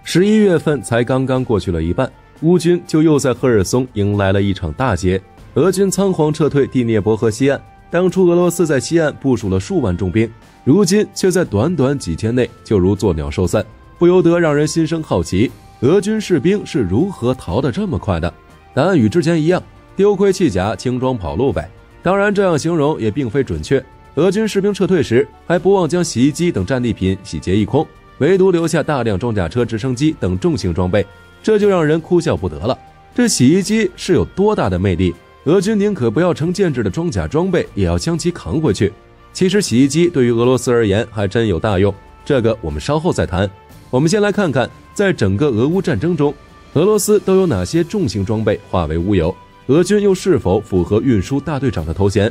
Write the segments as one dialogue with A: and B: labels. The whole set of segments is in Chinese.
A: 11月份才刚刚过去了一半，乌军就又在赫尔松迎来了一场大捷。俄军仓皇撤退第聂伯河西岸，当初俄罗斯在西岸部署了数万重兵，如今却在短短几天内就如作鸟兽散，不由得让人心生好奇，俄军士兵是如何逃得这么快的？答案与之前一样，丢盔弃甲，轻装跑路呗。当然这样形容也并非准确，俄军士兵撤退时还不忘将洗衣机等战利品洗劫一空，唯独留下大量装甲车、直升机等重型装备，这就让人哭笑不得了。这洗衣机是有多大的魅力？俄军宁可不要成建制的装甲装备，也要将其扛回去。其实洗衣机对于俄罗斯而言还真有大用，这个我们稍后再谈。我们先来看看，在整个俄乌战争中，俄罗斯都有哪些重型装备化为乌有，俄军又是否符合运输大队长的头衔？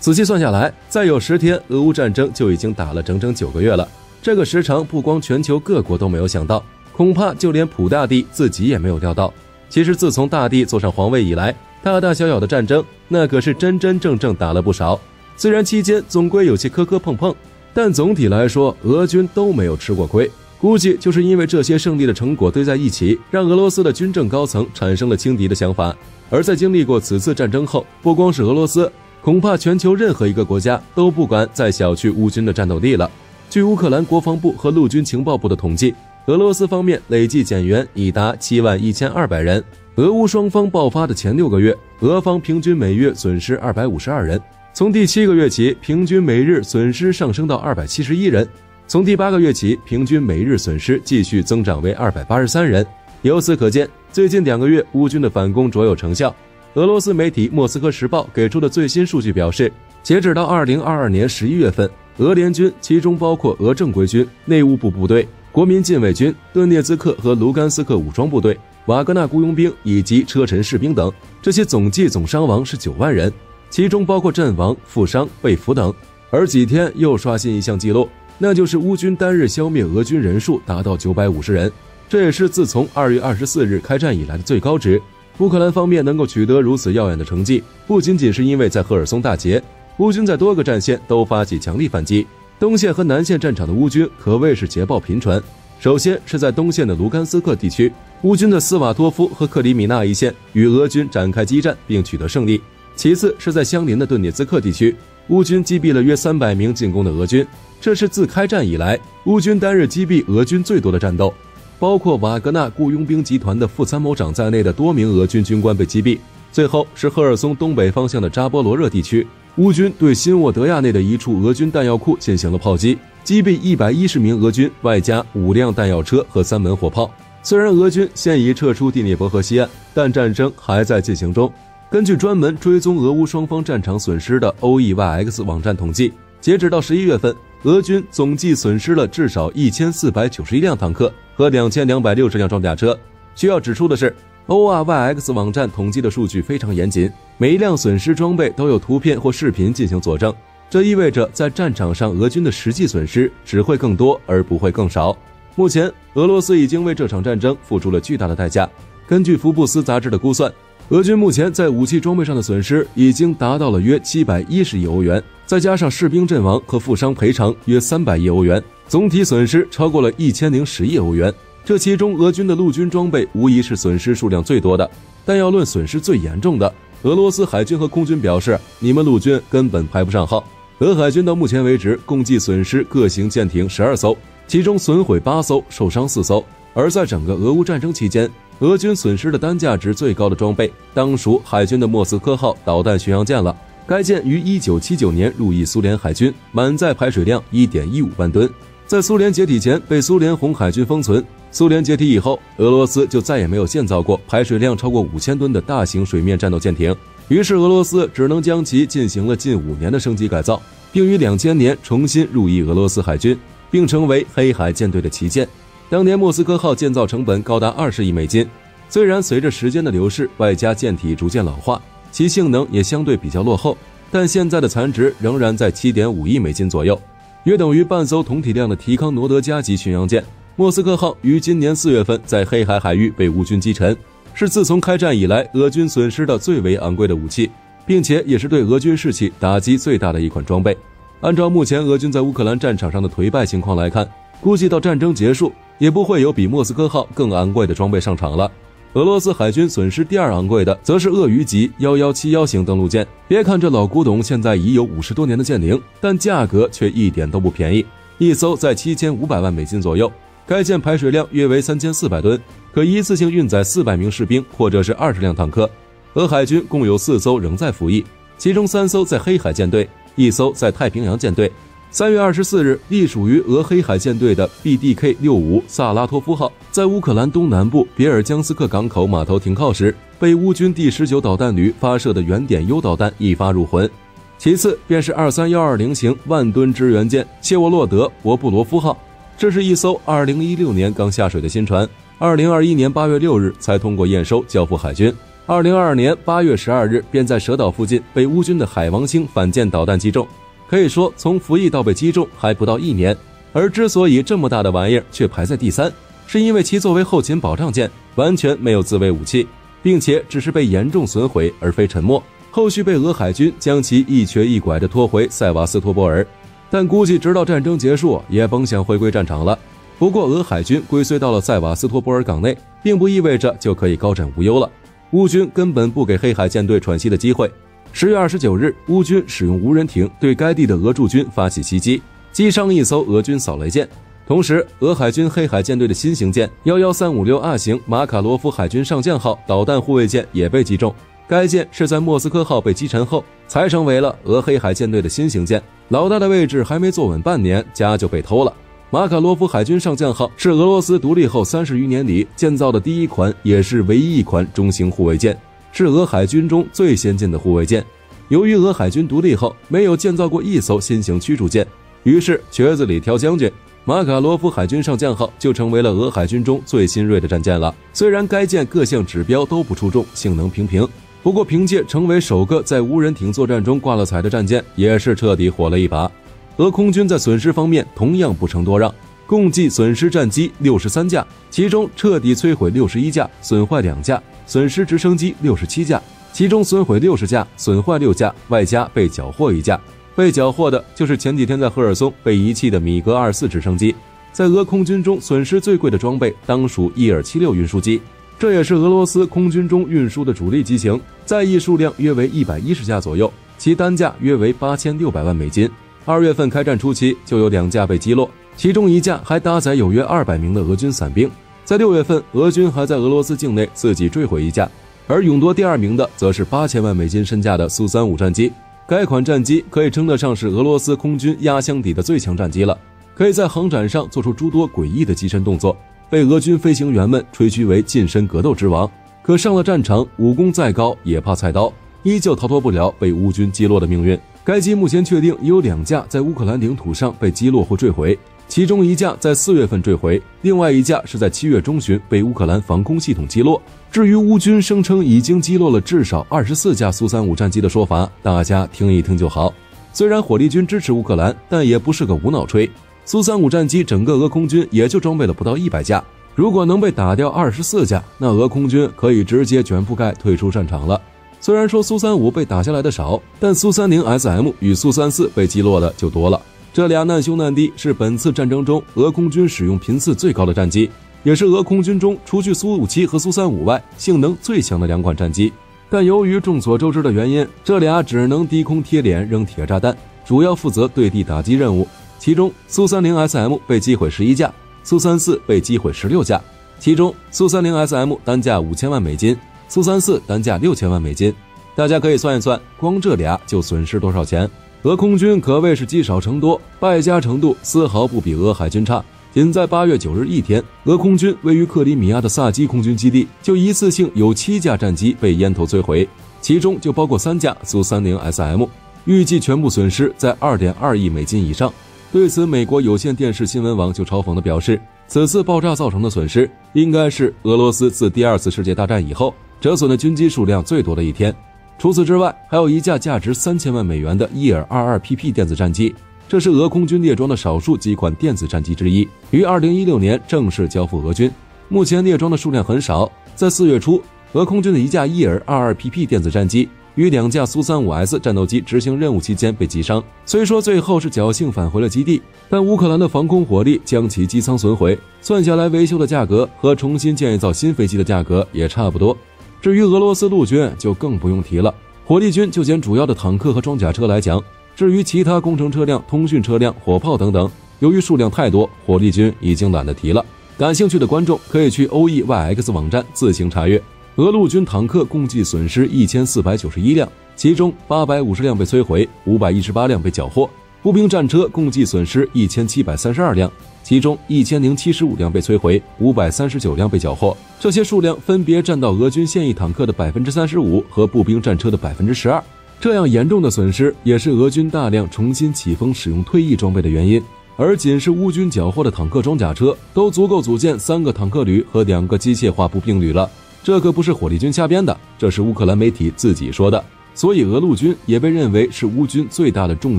A: 仔细算下来，再有10天，俄乌战争就已经打了整整9个月了。这个时长不光全球各国都没有想到，恐怕就连普大帝自己也没有料到。其实自从大帝坐上皇位以来，大大小小的战争那可是真真正正打了不少。虽然期间总归有些磕磕碰碰，但总体来说俄军都没有吃过亏。估计就是因为这些胜利的成果堆在一起，让俄罗斯的军政高层产生了轻敌的想法。而在经历过此次战争后，不光是俄罗斯，恐怕全球任何一个国家都不敢再小觑乌军的战斗力了。据乌克兰国防部和陆军情报部的统计，俄罗斯方面累计减员已达71200人。俄乌双方爆发的前6个月，俄方平均每月损失252人，从第7个月起，平均每日损失上升到271人，从第8个月起，平均每日损失继续增长为283人。由此可见，最近2个月乌军的反攻卓有成效。俄罗斯媒体《莫斯科时报》给出的最新数据表示，截止到2022年11月份，俄联军其中包括俄正规军、内务部部队、国民禁卫军、顿涅茨克和卢甘斯克武装部队、瓦格纳雇佣兵以及车臣士兵等，这些总计总伤亡是9万人，其中包括阵亡、负伤、被俘等。而几天又刷新一项记录，那就是乌军单日消灭俄军人数达到950人，这也是自从2月24日开战以来的最高值。乌克兰方面能够取得如此耀眼的成绩，不仅仅是因为在赫尔松大捷，乌军在多个战线都发起强力反击，东线和南线战场的乌军可谓是捷报频传。首先是在东线的卢甘斯克地区，乌军的斯瓦托夫和克里米纳一线与俄军展开激战并取得胜利。其次是在相邻的顿涅茨克地区，乌军击毙了约300名进攻的俄军，这是自开战以来乌军单日击毙俄军最多的战斗。包括瓦格纳雇佣兵集团的副参谋长在内的多名俄军军官被击毙。最后是赫尔松东北方向的扎波罗热地区，乌军对新沃德亚内的一处俄军弹药库进行了炮击，击毙110名俄军，外加5辆弹药车和3门火炮。虽然俄军现已撤出第聂伯河西岸，但战争还在进行中。根据专门追踪俄乌双方战场损失的 OEYX 网站统计，截止到11月份，俄军总计损失了至少1491辆坦克和2260辆装甲车。需要指出的是， ORYX 网站统计的数据非常严谨，每一辆损失装备都有图片或视频进行佐证，这意味着在战场上俄军的实际损失只会更多而不会更少。目前俄罗斯已经为这场战争付出了巨大的代价。根据福布斯杂志的估算，俄军目前在武器装备上的损失已经达到了约710亿欧元，再加上士兵阵亡和负伤赔偿约300亿欧元，总体损失超过了1010亿欧元。这其中俄军的陆军装备无疑是损失数量最多的，但要论损失最严重的，俄罗斯海军和空军表示，你们陆军根本排不上号。俄海军到目前为止共计损失各型舰艇12艘，其中损毁8艘，受伤4艘。而在整个俄乌战争期间，俄军损失的单价值最高的装备当属海军的莫斯科号导弹巡洋舰了。该舰于1979年入役苏联海军，满载排水量 1.15 万吨，在苏联解体前被苏联红海军封存。苏联解体以后，俄罗斯就再也没有建造过排水量超过5000吨的大型水面战斗舰艇，于是俄罗斯只能将其进行了近5年的升级改造，并于2000年重新入役俄罗斯海军，并成为黑海舰队的旗舰。当年莫斯科号建造成本高达20亿美金，虽然随着时间的流逝，外加舰体逐渐老化，其性能也相对比较落后，但现在的残值仍然在 7.5 亿美金左右，约等于半艘同体量的提康诺德加级巡洋舰。莫斯科号于今年4月份在黑海海域被乌军击沉，是自从开战以来俄军损失的最为昂贵的武器。并且也是对俄军士气打击最大的一款装备。按照目前俄军在乌克兰战场上的颓败情况来看，估计到战争结束也不会有比莫斯科号更昂贵的装备上场了。俄罗斯海军损失第二昂贵的则是鳄鱼级1171型登陆舰。别看这老古董现在已有50多年的舰龄，但价格却一点都不便宜，一艘在7500万美金左右。该舰排水量约为3400吨，可一次性运载400名士兵或者是20辆坦克。俄海军共有4艘仍在服役，其中3艘在黑海舰队，1艘在太平洋舰队。3月24日，隶属于俄黑海舰队的 BDK-65 萨拉托夫号在乌克兰东南部别尔江斯克港口码头停靠时，被乌军第19导弹旅发射的原点 U 导弹一发入魂。其次便是23120型万吨支援舰谢沃洛德博布罗夫号，这是一艘2016年刚下水的新船，2021年8月6日才通过验收交付海军。2022年8月12日便在蛇岛附近被乌军的海王星反舰导弹击中。可以说从服役到被击中还不到1年，而之所以这么大的玩意儿却排在第3，是因为其作为后勤保障舰完全没有自卫武器，并且只是被严重损毁而非沉没，后续被俄海军将其一瘸一拐地拖回塞瓦斯托波尔，但估计直到战争结束也甭想回归战场了。不过俄海军归绥到了塞瓦斯托波尔港内，并不意味着就可以高枕无忧了，乌军根本不给黑海舰队喘息的机会。10月29日，乌军使用无人艇对该地的俄驻军发起袭击，击伤一艘俄军扫雷舰。同时，俄海军黑海舰队的新型舰11356A 型马卡罗夫海军上将号导弹护卫舰也被击中。该舰是在莫斯科号被击沉后才成为了俄黑海舰队的新型舰，老大的位置还没坐稳半年，家就被偷了。马卡罗夫海军上将号是俄罗斯独立后30余年里建造的第一款也是唯一一款中型护卫舰，是俄海军中最先进的护卫舰。由于俄海军独立后没有建造过一艘新型驱逐舰，于是瘸子里挑将军，马卡罗夫海军上将号就成为了俄海军中最新锐的战舰了。虽然该舰各项指标都不出众，性能平平，不过凭借成为首个在无人艇作战中挂了彩的战舰，也是彻底火了一把。俄空军在损失方面同样不成多让，共计损失战机63架，其中彻底摧毁61架，损坏2架，损失直升机67架，其中损毁60架，损坏6架，外加被缴获1架。被缴获的就是前几天在赫尔松被遗弃的米格24直升机。在俄空军中损失最贵的装备当属伊尔76运输机，这也是俄罗斯空军中运输的主力机型，在役数量约为110架左右，其单价约为8600万美金。2月份开战初期就有2架被击落，其中1架还搭载有约200名的俄军伞兵。在6月份，俄军还在俄罗斯境内自己坠毁1架，而勇夺第2名的则是8000万美金身价的苏35战机。该款战机可以称得上是俄罗斯空军压箱底的最强战机了，可以在航展上做出诸多诡异的机身动作，被俄军飞行员们吹嘘为近身格斗之王。可上了战场，武功再高也怕菜刀，依旧逃脱不了被乌军击落的命运。该机目前确定有2架在乌克兰领土上被击落或坠毁，其中1架在4月份坠毁，另外1架是在7月中旬被乌克兰防空系统击落。至于乌军声称已经击落了至少24架苏35战机的说法，大家听一听就好。虽然火力军支持乌克兰，但也不是个无脑吹。苏35战机整个俄空军也就装备了不到100架，如果能被打掉24架，那俄空军可以直接卷铺盖退出战场了。虽然说苏35被打下来的少，但苏30 SM 与苏34被击落的就多了。这俩难兄难弟是本次战争中俄空军使用频次最高的战机，也是俄空军中除去苏57和苏35外性能最强的2款战机。但由于众所周知的原因，这俩只能低空贴脸扔铁炸弹，主要负责对地打击任务。其中苏30 SM 被击毁11架，苏34被击毁16架，其中苏30 SM 单价5000万美金，苏34单价6000万美金。大家可以算一算，光这俩就损失多少钱。俄空军可谓是积少成多，败家程度丝毫不比俄海军差。仅在8月9日一天，俄空军位于克里米亚的萨基空军基地就一次性有7架战机被烟头摧毁，其中就包括3架苏30 SM， 预计全部损失在2.2亿美金以上。对此，美国有线电视新闻网就嘲讽地表示，此次爆炸造成的损失应该是俄罗斯自第2次世界大战以后折损的军机数量最多的一天。除此之外，还有1架价值3000万美元的伊尔 22PP 电子战机，这是俄空军列装的少数几款电子战机之一，于2016年正式交付俄军。目前列装的数量很少，在4月初，俄空军的1架伊尔 22PP 电子战机与2架苏 35S 战斗机执行任务期间被击伤。虽说最后是侥幸返回了基地，但乌克兰的防空火力将其机舱损毁，算下来维修的价格和重新建造新飞机的价格也差不多。至于俄罗斯陆军就更不用提了，火力军就捡主要的坦克和装甲车来讲，至于其他工程车辆、通讯车辆、火炮等等，由于数量太多，火力军已经懒得提了。感兴趣的观众可以去 OEYX 网站自行查阅。俄陆军坦克共计损失1491辆，其中850辆被摧毁，518辆被缴获；步兵战车共计损失1732辆，其中1075辆被摧毁，539辆被缴获。这些数量分别占到俄军现役坦克的 35% 和步兵战车的 12%。这样严重的损失也是俄军大量重新起风使用退役装备的原因。而仅是乌军缴获的坦克装甲车都足够组建3个坦克旅和2个机械化步兵旅了。这可不是火力军瞎编的，这是乌克兰媒体自己说的。所以俄陆军也被认为是乌军最大的重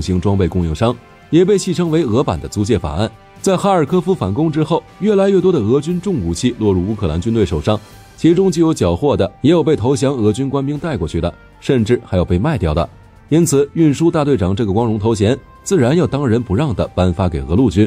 A: 型装备供应商，也被戏称为俄版的租借法案。在哈尔科夫反攻之后，越来越多的俄军重武器落入乌克兰军队手上，其中既有缴获的，也有被投降俄军官兵带过去的，甚至还有被卖掉的。因此运输大队长这个光荣头衔自然要当仁不让地颁发给俄陆军。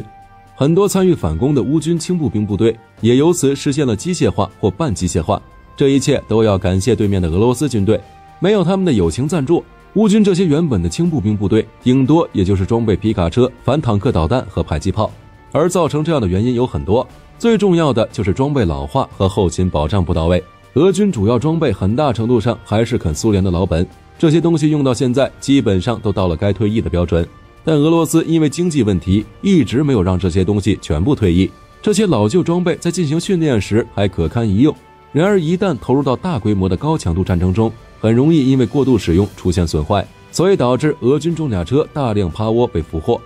A: 很多参与反攻的乌军轻步兵部队也由此实现了机械化或半机械化，这一切都要感谢对面的俄罗斯军队。没有他们的友情赞助，乌军这些原本的轻步兵部队顶多也就是装备皮卡车、反坦克导弹和迫击炮。而造成这样的原因有很多，最重要的就是装备老化和后勤保障不到位。俄军主要装备很大程度上还是啃苏联的老本，这些东西用到现在基本上都到了该退役的标准，但俄罗斯因为经济问题一直没有让这些东西全部退役。这些老旧装备在进行训练时还可堪一用，然而一旦投入到大规模的高强度战争中，很容易因为过度使用出现损坏，所以导致俄军装甲车大量趴窝被俘获。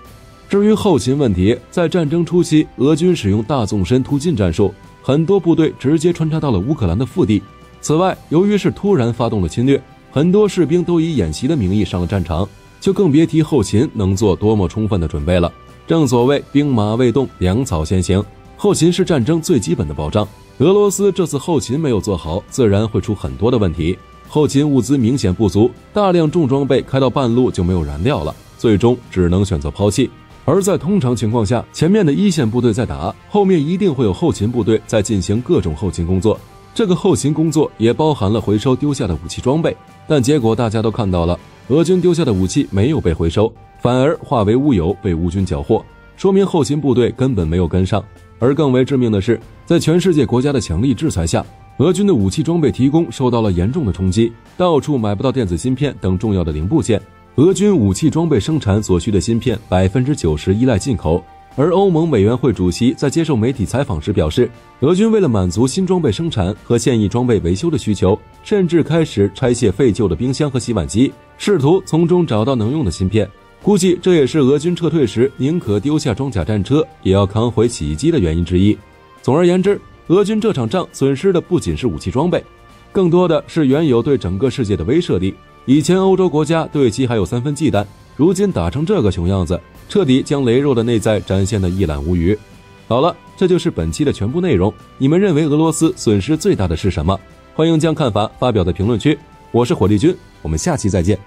A: 至于后勤问题，在战争初期，俄军使用大纵深突进战术，很多部队直接穿插到了乌克兰的腹地。此外，由于是突然发动了侵略，很多士兵都以演习的名义上了战场，就更别提后勤能做多么充分的准备了。正所谓兵马未动，粮草先行，后勤是战争最基本的保障。俄罗斯这次后勤没有做好，自然会出很多的问题。后勤物资明显不足，大量重装备开到半路就没有燃料了，最终只能选择抛弃。而在通常情况下，前面的一线部队在打，后面一定会有后勤部队在进行各种后勤工作。这个后勤工作也包含了回收丢下的武器装备，但结果大家都看到了，俄军丢下的武器没有被回收，反而化为乌有被乌军缴获，说明后勤部队根本没有跟上。而更为致命的是，在全世界国家的强力制裁下，俄军的武器装备提供受到了严重的冲击，到处买不到电子芯片等重要的零部件。俄军武器装备生产所需的芯片 90% 依赖进口，而欧盟委员会主席在接受媒体采访时表示，俄军为了满足新装备生产和现役装备维修的需求，甚至开始拆卸废旧的冰箱和洗碗机，试图从中找到能用的芯片。估计这也是俄军撤退时宁可丢下装甲战车也要扛回洗衣机的原因之一。总而言之，俄军这场仗损失的不仅是武器装备，更多的是原有对整个世界的威慑力。以前欧洲国家对其还有3分忌惮，如今打成这个熊样子，彻底将羸弱的内在展现得一览无余。好了，这就是本期的全部内容。你们认为俄罗斯损失最大的是什么？欢迎将看法发表在评论区。我是火力军，我们下期再见。